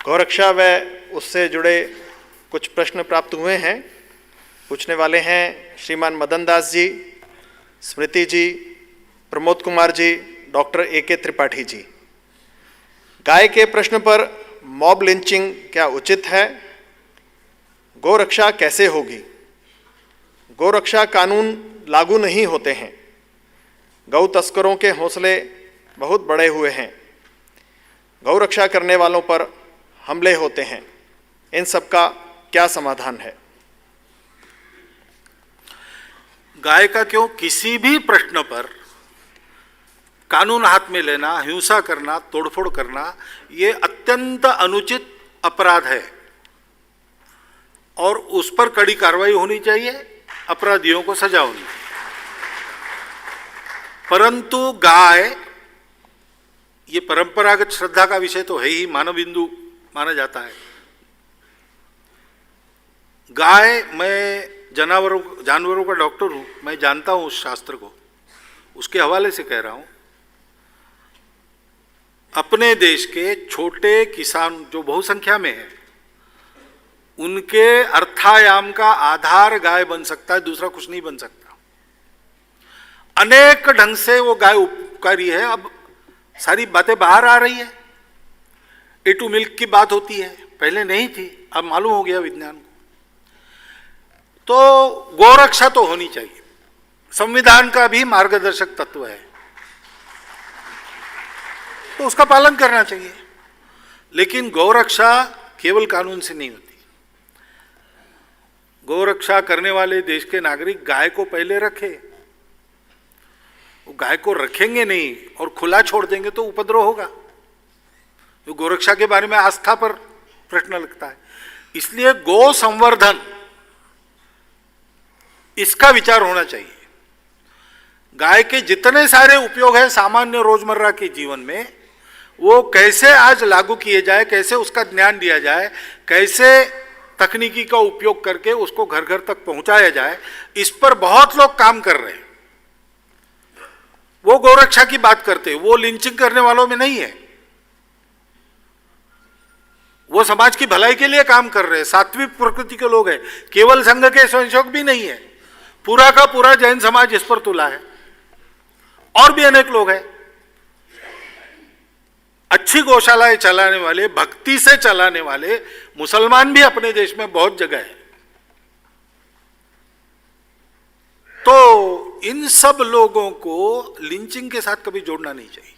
गौरक्षा व उससे जुड़े कुछ प्रश्न प्राप्त हुए हैं। पूछने वाले हैं श्रीमान मदन दास जी, स्मृति जी, प्रमोद कुमार जी, डॉक्टर AK त्रिपाठी जी। गाय के प्रश्न पर मॉब लिंचिंग क्या उचित है? गौरक्षा कैसे होगी? गौरक्षा कानून लागू नहीं होते हैं। गौ तस्करों के हौसले बहुत बड़े हुए हैं। गौरक्षा करने वालों पर हमले होते हैं। इन सब का क्या समाधान है? गाय का क्यों किसी भी प्रश्न पर कानून हाथ में लेना, हिंसा करना, तोड़फोड़ करना, ये अत्यंत अनुचित अपराध है और उस पर कड़ी कार्रवाई होनी चाहिए, अपराधियों को सजा होनी चाहिए। परंतु गाय ये परंपरागत श्रद्धा का विषय तो है ही, मानव बिंदु माना जाता है। गाय, मैं जानवरों का डॉक्टर हूं, मैं जानता हूं उस शास्त्र को, उसके हवाले से कह रहा हूं। अपने देश के छोटे किसान जो बहुसंख्या में है, उनके अर्थायाम का आधार गाय बन सकता है, दूसरा कुछ नहीं बन सकता। अनेक ढंग से वो गाय उपकारी है। अब सारी बातें बाहर आ रही है। A2 मिल्क की बात होती है, पहले नहीं थी, अब मालूम हो गया विज्ञान को। तो गौरक्षा तो होनी चाहिए, संविधान का भी मार्गदर्शक तत्व है, तो उसका पालन करना चाहिए। लेकिन गौरक्षा केवल कानून से नहीं होती। गौरक्षा करने वाले देश के नागरिक गाय को पहले रखे। वो गाय को रखेंगे नहीं और खुला छोड़ देंगे तो उपद्रव होगा। तो गौरक्षा के बारे में आस्था पर प्रश्न लगता है। इसलिए गौ संवर्धन, इसका विचार होना चाहिए। गाय के जितने सारे उपयोग हैं सामान्य रोजमर्रा के जीवन में, वो कैसे आज लागू किए जाए, कैसे उसका ज्ञान दिया जाए, कैसे तकनीकी का उपयोग करके उसको घर घर तक पहुंचाया जाए, इस पर बहुत लोग काम कर रहे हैं। वो गौरक्षा की बात करते हैं, वो लिंचिंग करने वालों में नहीं है। वो समाज की भलाई के लिए काम कर रहे हैं, सात्विक प्रकृति के लोग हैं, केवल संघ के स्वयंसेवक भी नहीं है। पूरा का पूरा जैन समाज इस पर तुला है, और भी अनेक लोग हैं। अच्छी गौशालाएं चलाने वाले, भक्ति से चलाने वाले मुसलमान भी अपने देश में बहुत जगह है। तो इन सब लोगों को लिंचिंग के साथ कभी जोड़ना नहीं चाहिए।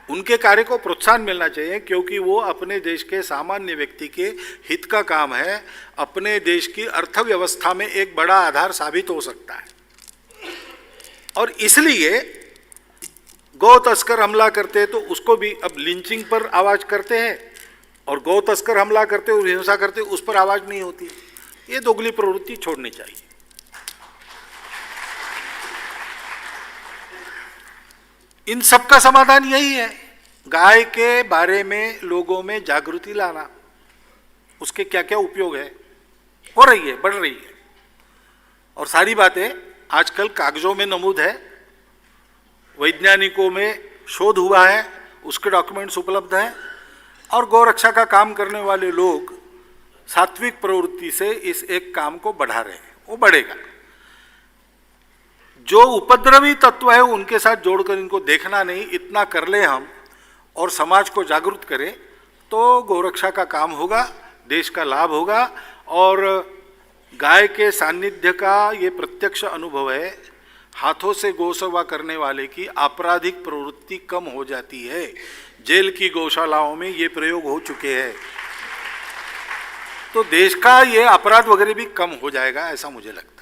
उनके कार्य को प्रोत्साहन मिलना चाहिए, क्योंकि वो अपने देश के सामान्य व्यक्ति के हित का काम है, अपने देश की अर्थव्यवस्था में एक बड़ा आधार साबित हो सकता है। और इसलिए गौ तस्कर हमला करते हैं तो उसको भी अब लिंचिंग पर आवाज करते हैं, और गौ तस्कर हमला करते और हिंसा करते उस पर आवाज नहीं होती। ये दोगली प्रवृत्ति छोड़नी चाहिए। इन सब का समाधान यही है, गाय के बारे में लोगों में जागृति लाना, उसके क्या क्या उपयोग है, हो रही है, बढ़ रही है, और सारी बातें आजकल कागजों में नमूद है, वैज्ञानिकों में शोध हुआ है, उसके डॉक्यूमेंट्स उपलब्ध हैं, और गौरक्षा का काम करने वाले लोग सात्विक प्रवृत्ति से इस एक काम को बढ़ा रहे हैं। वो बढ़ेगा। जो उपद्रवी तत्व है उनके साथ जोड़कर इनको देखना नहीं, इतना कर ले हम और समाज को जागरूक करें तो गौरक्षा का काम होगा, देश का लाभ होगा। और गाय के सान्निध्य का ये प्रत्यक्ष अनुभव है, हाथों से गौसेवा करने वाले की आपराधिक प्रवृत्ति कम हो जाती है। जेल की गौशालाओं में ये प्रयोग हो चुके हैं, तो देश का ये अपराध वगैरह भी कम हो जाएगा, ऐसा मुझे लगता है।